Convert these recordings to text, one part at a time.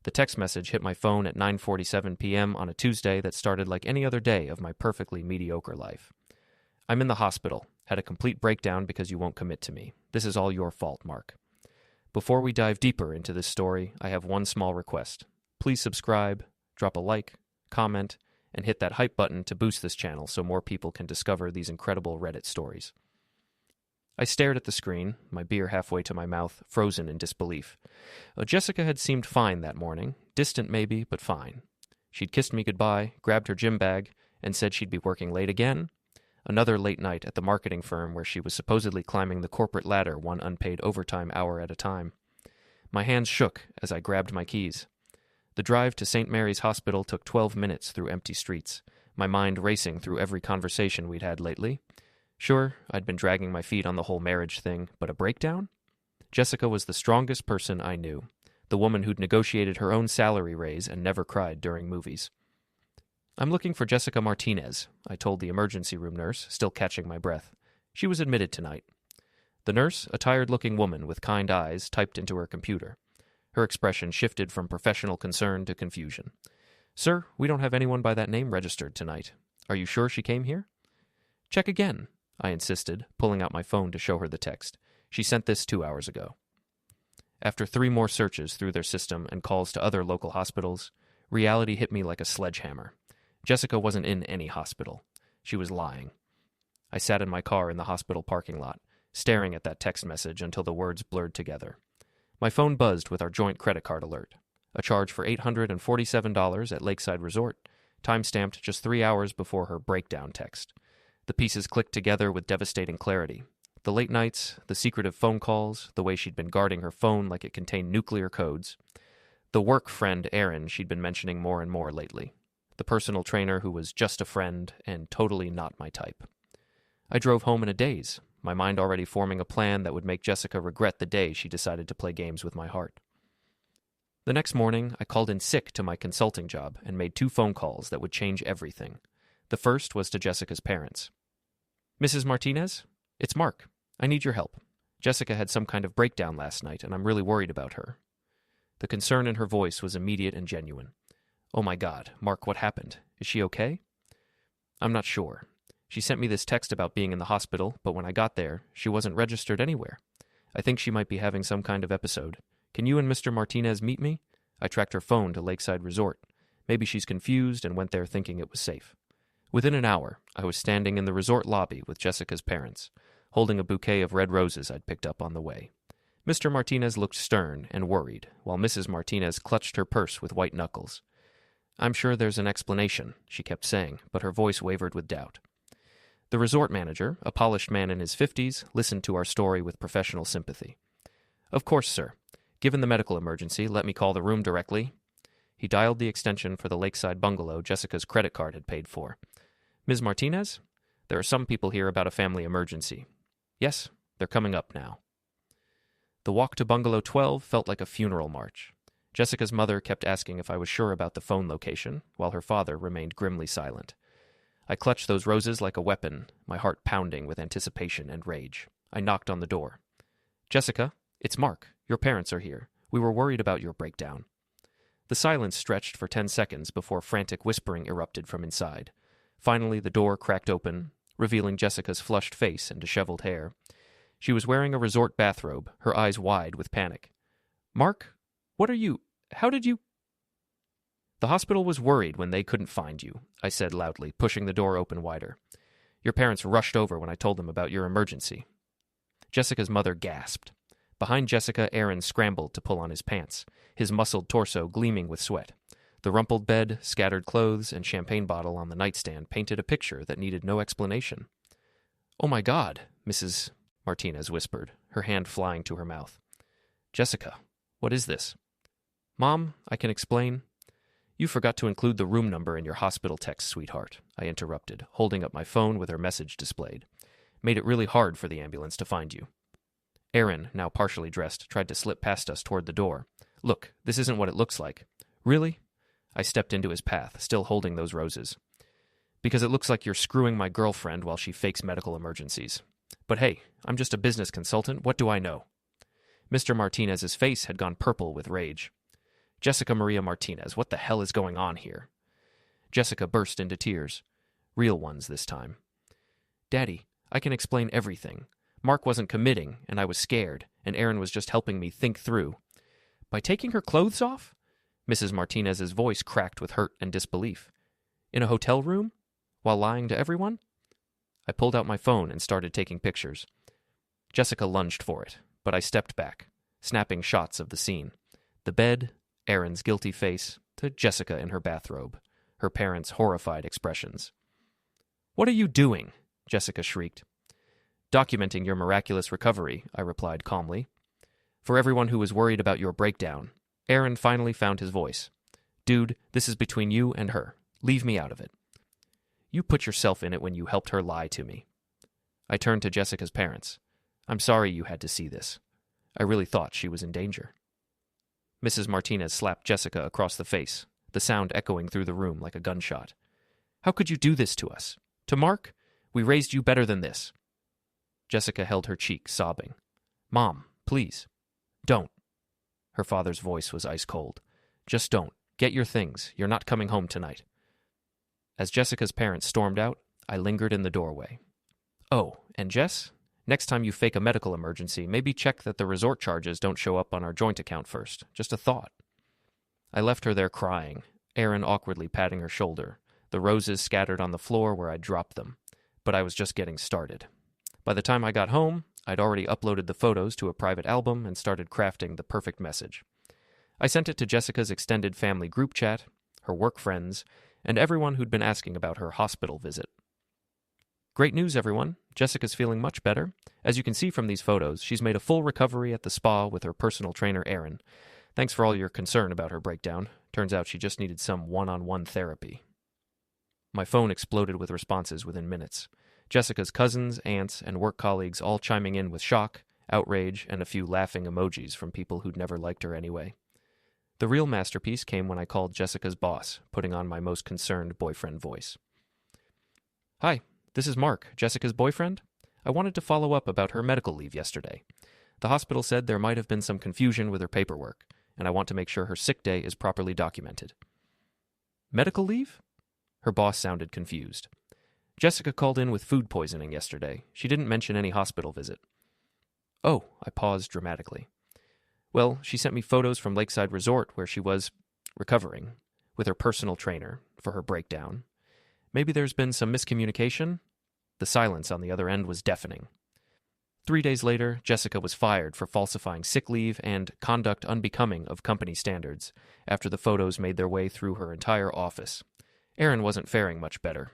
The text message hit my phone at 9:47 p.m. on a Tuesday that started like any other day of my perfectly mediocre life. I'm in the hospital. Had a complete breakdown because you won't commit to me. This is all your fault, Mark. Before we dive deeper into this story, I have one small request. Please subscribe, drop a like, comment, and hit that hype button to boost this channel so more people can discover these incredible Reddit stories. I stared at the screen, my beer halfway to my mouth, frozen in disbelief. Jessica had seemed fine that morning, distant maybe, but fine. She'd kissed me goodbye, grabbed her gym bag, and said she'd be working late again. Another late night at the marketing firm where she was supposedly climbing the corporate ladder one unpaid overtime hour at a time. My hands shook as I grabbed my keys. The drive to St. Mary's Hospital took 12 minutes through empty streets, my mind racing through every conversation we'd had lately. Sure, I'd been dragging my feet on the whole marriage thing, but a breakdown? Jessica was the strongest person I knew, the woman who'd negotiated her own salary raise and never cried during movies. I'm looking for Jessica Martinez, I told the emergency room nurse, still catching my breath. She was admitted tonight. The nurse, a tired-looking woman with kind eyes, typed into her computer. Her expression shifted from professional concern to confusion. Sir, we don't have anyone by that name registered tonight. Are you sure she came here? Check again, I insisted, pulling out my phone to show her the text. She sent this 2 hours ago. After 3 more searches through their system and calls to other local hospitals, reality hit me like a sledgehammer. Jessica wasn't in any hospital. She was lying. I sat in my car in the hospital parking lot, staring at that text message until the words blurred together. My phone buzzed with our joint credit card alert. A charge for $847 at Lakeside Resort, time-stamped just 3 hours before her breakdown text. The pieces clicked together with devastating clarity. The late nights, the secretive phone calls, the way she'd been guarding her phone like it contained nuclear codes. The work friend Erin she'd been mentioning more and more lately. The personal trainer who was just a friend and totally not my type. I drove home in a daze, my mind already forming a plan that would make Jessica regret the day she decided to play games with my heart. The next morning, I called in sick to my consulting job and made 2 phone calls that would change everything. The first was to Jessica's parents. Mrs. Martinez? It's Mark. I need your help. Jessica had some kind of breakdown last night, and I'm really worried about her. The concern in her voice was immediate and genuine. Oh my God, Mark, what happened? Is she okay? I'm not sure. She sent me this text about being in the hospital, but when I got there, she wasn't registered anywhere. I think she might be having some kind of episode. Can you and Mr. Martinez meet me? I tracked her phone to Lakeside Resort. Maybe she's confused and went there thinking it was safe. Within an hour, I was standing in the resort lobby with Jessica's parents, holding a bouquet of red roses I'd picked up on the way. Mr. Martinez looked stern and worried, while Mrs. Martinez clutched her purse with white knuckles. I'm sure there's an explanation, she kept saying, but her voice wavered with doubt. The resort manager, a polished man in his 50s, listened to our story with professional sympathy. Of course, sir. Given the medical emergency, let me call the room directly. He dialed the extension for the lakeside bungalow Jessica's credit card had paid for. Ms. Martinez? There are some people here about a family emergency. Yes, they're coming up now. The walk to Bungalow 12 felt like a funeral march. Jessica's mother kept asking if I was sure about the phone location, while her father remained grimly silent. I clutched those roses like a weapon, my heart pounding with anticipation and rage. I knocked on the door. Jessica, it's Mark. Your parents are here. We were worried about your breakdown. The silence stretched for 10 seconds before frantic whispering erupted from inside. Finally, the door cracked open, revealing Jessica's flushed face and disheveled hair. She was wearing a resort bathrobe, her eyes wide with panic. Mark, what are you? How did you? The hospital was worried when they couldn't find you, I said loudly, pushing the door open wider. Your parents rushed over when I told them about your emergency. Jessica's mother gasped. Behind Jessica, Aaron scrambled to pull on his pants, his muscled torso gleaming with sweat. The rumpled bed, scattered clothes, and champagne bottle on the nightstand painted a picture that needed no explanation. Oh my God, Mrs. Martinez whispered, her hand flying to her mouth. Jessica, what is this? Mom, I can explain. You forgot to include the room number in your hospital text, sweetheart, I interrupted, holding up my phone with her message displayed. Made it really hard for the ambulance to find you. Aaron, now partially dressed, tried to slip past us toward the door. Look, this isn't what it looks like. Really? I stepped into his path, still holding those roses. Because it looks like you're screwing my girlfriend while she fakes medical emergencies. But hey, I'm just a business consultant. What do I know? Mr. Martinez's face had gone purple with rage. Jessica Maria Martinez, what the hell is going on here? Jessica burst into tears. Real ones this time. Daddy, I can explain everything. Mark wasn't committing, and I was scared, and Erin was just helping me think through. By taking her clothes off? Mrs. Martinez's voice cracked with hurt and disbelief. In a hotel room? While lying to everyone? I pulled out my phone and started taking pictures. Jessica lunged for it, but I stepped back, snapping shots of the scene. The bed, Erin's guilty face, to Jessica in her bathrobe, her parents' horrified expressions. What are you doing? Jessica shrieked. Documenting your miraculous recovery, I replied calmly. For everyone who was worried about your breakdown, Erin finally found his voice. Dude, this is between you and her. Leave me out of it. You put yourself in it when you helped her lie to me. I turned to Jessica's parents. I'm sorry you had to see this. I really thought she was in danger. Mrs. Martinez slapped Jessica across the face, the sound echoing through the room like a gunshot. How could you do this to us? To Mark? We raised you better than this. Jessica held her cheek, sobbing. Mom, please. Don't. Her father's voice was ice cold. Just don't. Get your things. You're not coming home tonight. As Jessica's parents stormed out, I lingered in the doorway. Oh, and Jess, next time you fake a medical emergency, maybe check that the resort charges don't show up on our joint account first. Just a thought. I left her there crying, Erin awkwardly patting her shoulder, the roses scattered on the floor where I'd dropped them. But I was just getting started. By the time I got home, I'd already uploaded the photos to a private album and started crafting the perfect message. I sent it to Jessica's extended family group chat, her work friends, and everyone who'd been asking about her hospital visit. Great news, everyone. Jessica's feeling much better. As you can see from these photos, she's made a full recovery at the spa with her personal trainer, Erin. Thanks for all your concern about her breakdown. Turns out she just needed some one-on-one therapy. My phone exploded with responses within minutes. Jessica's cousins, aunts, and work colleagues all chiming in with shock, outrage, and a few laughing emojis from people who'd never liked her anyway. The real masterpiece came when I called Jessica's boss, putting on my most concerned boyfriend voice. Hi, this is Mark, Jessica's boyfriend. I wanted to follow up about her medical leave yesterday. The hospital said there might have been some confusion with her paperwork, and I want to make sure her sick day is properly documented. Medical leave? Her boss sounded confused. Jessica called in with food poisoning yesterday. She didn't mention any hospital visit. Oh, I paused dramatically. Well, she sent me photos from Lakeside Resort where she was recovering with her personal trainer for her breakdown. Maybe there's been some miscommunication? The silence on the other end was deafening. 3 days later, Jessica was fired for falsifying sick leave and conduct unbecoming of company standards after the photos made their way through her entire office. Erin wasn't faring much better.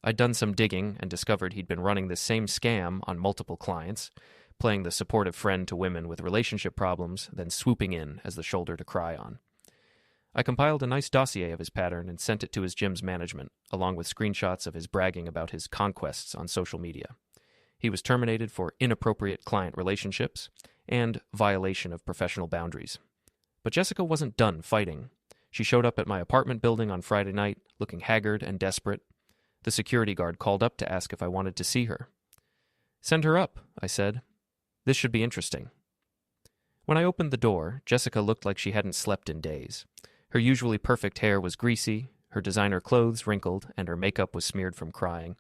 I'd done some digging and discovered he'd been running this same scam on multiple clients, playing the supportive friend to women with relationship problems, then swooping in as the shoulder to cry on. I compiled a nice dossier of his pattern and sent it to his gym's management, along with screenshots of his bragging about his conquests on social media. He was terminated for inappropriate client relationships and violation of professional boundaries. But Jessica wasn't done fighting. She showed up at my apartment building on Friday night, looking haggard and desperate. The security guard called up to ask if I wanted to see her. Send her up, I said. This should be interesting. When I opened the door, Jessica looked like she hadn't slept in days. Her usually perfect hair was greasy, her designer clothes wrinkled, and her makeup was smeared from crying.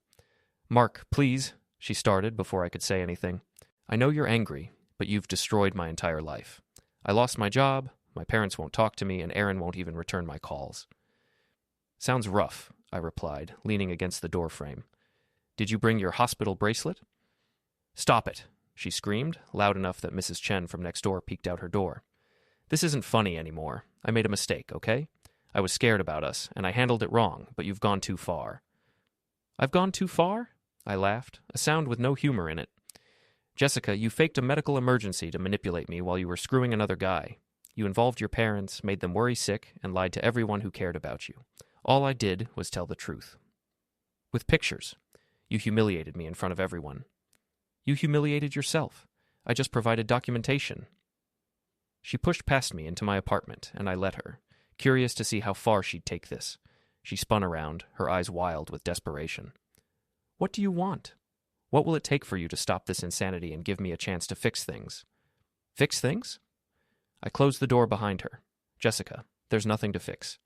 Mark, please, she started before I could say anything. I know you're angry, but you've destroyed my entire life. I lost my job, my parents won't talk to me, and Erin won't even return my calls. Sounds rough, I replied, leaning against the doorframe. Did you bring your hospital bracelet? Stop it, she screamed, loud enough that Mrs. Chen from next door peeked out her door. This isn't funny anymore. I made a mistake, okay? I was scared about us, and I handled it wrong, but you've gone too far. I've gone too far? I laughed, a sound with no humor in it. Jessica, you faked a medical emergency to manipulate me while you were screwing another guy. You involved your parents, made them worry sick, and lied to everyone who cared about you. All I did was tell the truth. With pictures. You humiliated me in front of everyone. You humiliated yourself. I just provided documentation. She pushed past me into my apartment, and I let her, curious to see how far she'd take this. She spun around, her eyes wild with desperation. What do you want? What will it take for you to stop this insanity and give me a chance to fix things? Fix things? I closed the door behind her. Jessica, There's nothing to fix.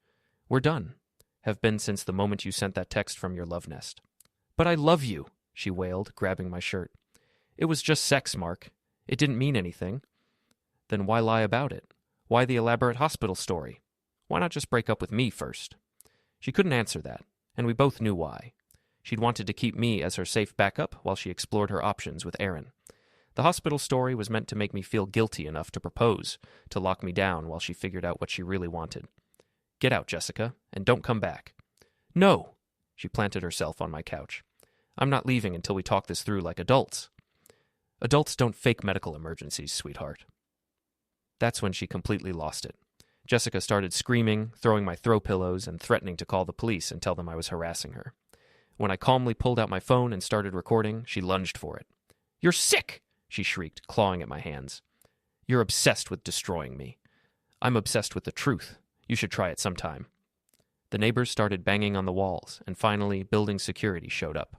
We're done. Have been since the moment you sent that text from your love nest. But I love you, she wailed, grabbing my shirt. It was just sex, Mark. It didn't mean anything. Then why lie about it? Why the elaborate hospital story? Why not just break up with me first? She couldn't answer that, and we both knew why. She'd wanted to keep me as her safe backup while she explored her options with Aaron. The hospital story was meant to make me feel guilty enough to propose, to lock me down while she figured out what she really wanted. Get out, Jessica, and don't come back. No! She planted herself on my couch. I'm not leaving until we talk this through like adults. Adults don't fake medical emergencies, sweetheart. That's when she completely lost it. Jessica started screaming, throwing my throw pillows, and threatening to call the police and tell them I was harassing her. When I calmly pulled out my phone and started recording, she lunged for it. You're sick! She shrieked, clawing at my hands. You're obsessed with destroying me. I'm obsessed with the truth. You should try it sometime. The neighbors started banging on the walls, and finally, building security showed up.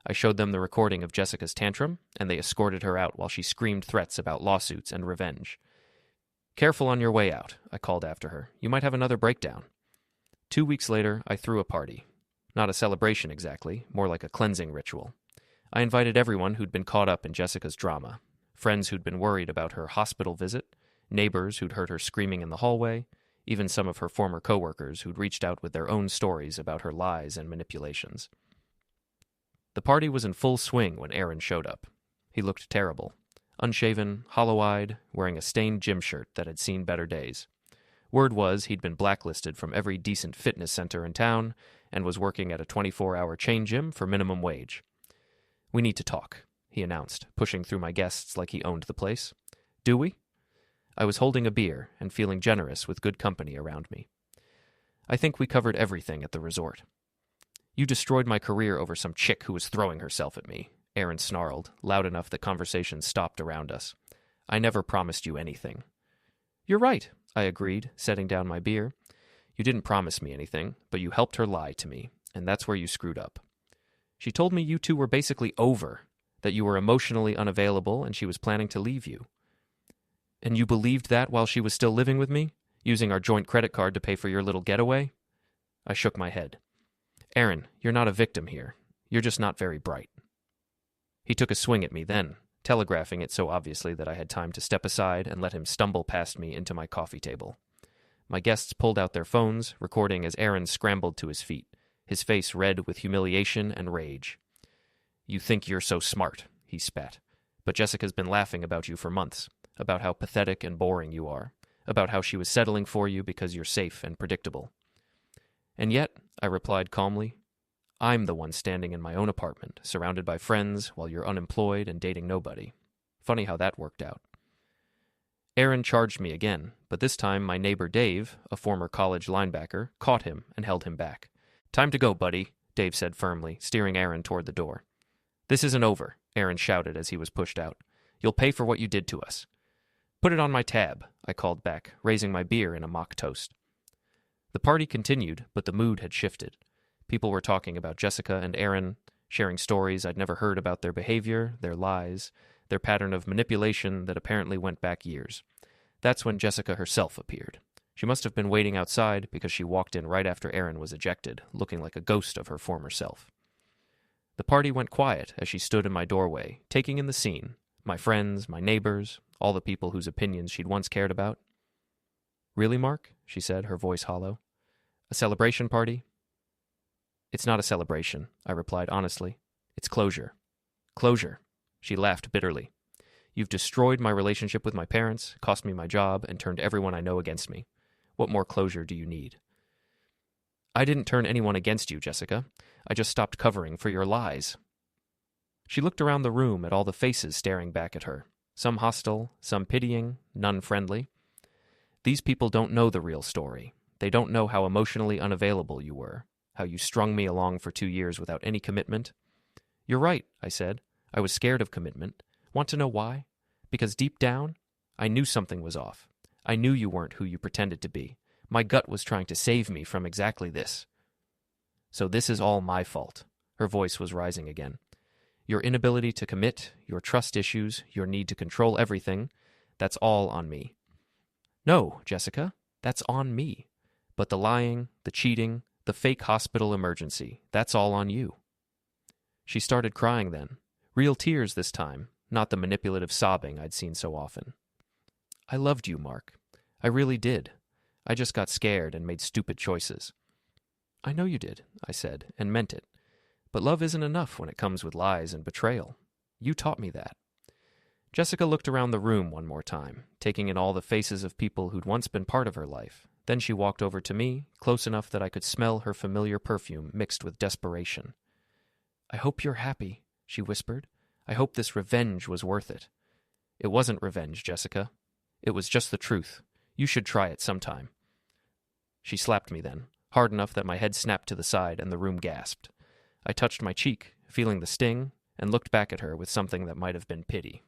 I showed them the recording of Jessica's tantrum, and they escorted her out while she screamed threats about lawsuits and revenge. Careful on your way out, I called after her. You might have another breakdown. 2 weeks later, I threw a party. Not a celebration exactly, more like a cleansing ritual. I invited everyone who'd been caught up in Jessica's drama, friends who'd been worried about her hospital visit, neighbors who'd heard her screaming in the hallway, even some of her former coworkers who'd reached out with their own stories about her lies and manipulations. The party was in full swing when Aaron showed up. He looked terrible. Unshaven, hollow-eyed, wearing a stained gym shirt that had seen better days. Word was he'd been blacklisted from every decent fitness center in town and was working at a 24-hour chain gym for minimum wage. We need to talk, he announced, pushing through my guests like he owned the place. Do we? I was holding a beer and feeling generous with good company around me. I think we covered everything at the resort. You destroyed my career over some chick who was throwing herself at me, Aaron snarled, loud enough that conversation stopped around us. I never promised you anything. You're right, I agreed, setting down my beer. You didn't promise me anything, but you helped her lie to me, and that's where you screwed up. She told me you two were basically over, that you were emotionally unavailable and she was planning to leave you. And you believed that while she was still living with me, using our joint credit card to pay for your little getaway? I shook my head. Aaron, you're not a victim here. You're just not very bright. He took a swing at me then, telegraphing it so obviously that I had time to step aside and let him stumble past me into my coffee table. My guests pulled out their phones, recording as Aaron scrambled to his feet, his face red with humiliation and rage. You think you're so smart, he spat. But Jessica's been laughing about you for months, about how pathetic and boring you are, about how she was settling for you because you're safe and predictable. And yet, I replied calmly, I'm the one standing in my own apartment, surrounded by friends, while you're unemployed and dating nobody. Funny how that worked out. Aaron charged me again, but this time my neighbor Dave, a former college linebacker, caught him and held him back. Time to go, buddy, Dave said firmly, steering Aaron toward the door. This isn't over, Aaron shouted as he was pushed out. You'll pay for what you did to us. Put it on my tab, I called back, raising my beer in a mock toast. The party continued, but the mood had shifted. People were talking about Jessica and Aaron, sharing stories I'd never heard about their behavior, their lies, their pattern of manipulation that apparently went back years. That's when Jessica herself appeared. She must have been waiting outside because she walked in right after Aaron was ejected, looking like a ghost of her former self. The party went quiet as she stood in my doorway, taking in the scene, my friends, my neighbors, all the people whose opinions she'd once cared about. Really, Mark? She said, her voice hollow. A celebration party? It's not a celebration, I replied honestly. It's closure. Closure. She laughed bitterly. You've destroyed my relationship with my parents, cost me my job, and turned everyone I know against me. What more closure do you need? I didn't turn anyone against you, Jessica. I just stopped covering for your lies. She looked around the room at all the faces staring back at her, some hostile, some pitying, none friendly. These people don't know the real story. They don't know how emotionally unavailable you were, how you strung me along for 2 years without any commitment. You're right, I said. I was scared of commitment. Want to know why? Because deep down, I knew something was off. I knew you weren't who you pretended to be. My gut was trying to save me from exactly this. So this is all my fault. Her voice was rising again. Your inability to commit, your trust issues, your need to control everything, that's all on me. No, Jessica, that's on me. But the lying, the cheating, the fake hospital emergency, that's all on you." She started crying then. Real tears this time, not the manipulative sobbing I'd seen so often. "I loved you, Mark. I really did. I just got scared and made stupid choices." "I know you did," I said, and meant it. "But love isn't enough when it comes with lies and betrayal. You taught me that." Jessica looked around the room one more time, taking in all the faces of people who'd once been part of her life. Then she walked over to me, close enough that I could smell her familiar perfume mixed with desperation. "I hope you're happy," she whispered. "I hope this revenge was worth it." "It wasn't revenge, Jessica. It was just the truth. You should try it sometime." She slapped me then, hard enough that my head snapped to the side and the room gasped. I touched my cheek, feeling the sting, and looked back at her with something that might have been pity.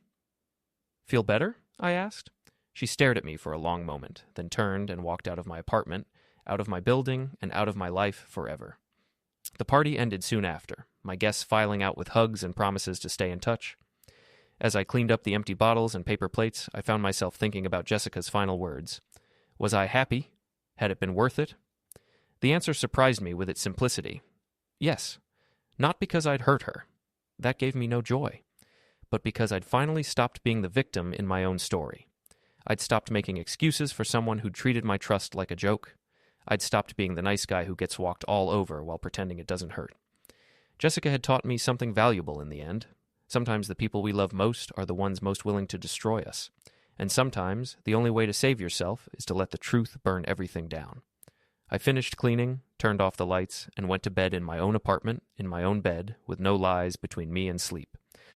"Feel better?" I asked. She stared at me for a long moment, then turned and walked out of my apartment, out of my building, and out of my life forever. The party ended soon after, my guests filing out with hugs and promises to stay in touch. As I cleaned up the empty bottles and paper plates, I found myself thinking about Jessica's final words. Was I happy? Had it been worth it? The answer surprised me with its simplicity. Yes. Not because I'd hurt her. That gave me no joy. But because I'd finally stopped being the victim in my own story. I'd stopped making excuses for someone who'd treated my trust like a joke. I'd stopped being the nice guy who gets walked all over while pretending it doesn't hurt. Jessica had taught me something valuable in the end. Sometimes the people we love most are the ones most willing to destroy us. And sometimes the only way to save yourself is to let the truth burn everything down. I finished cleaning, turned off the lights, and went to bed in my own apartment, in my own bed, with no lies between me and sleep.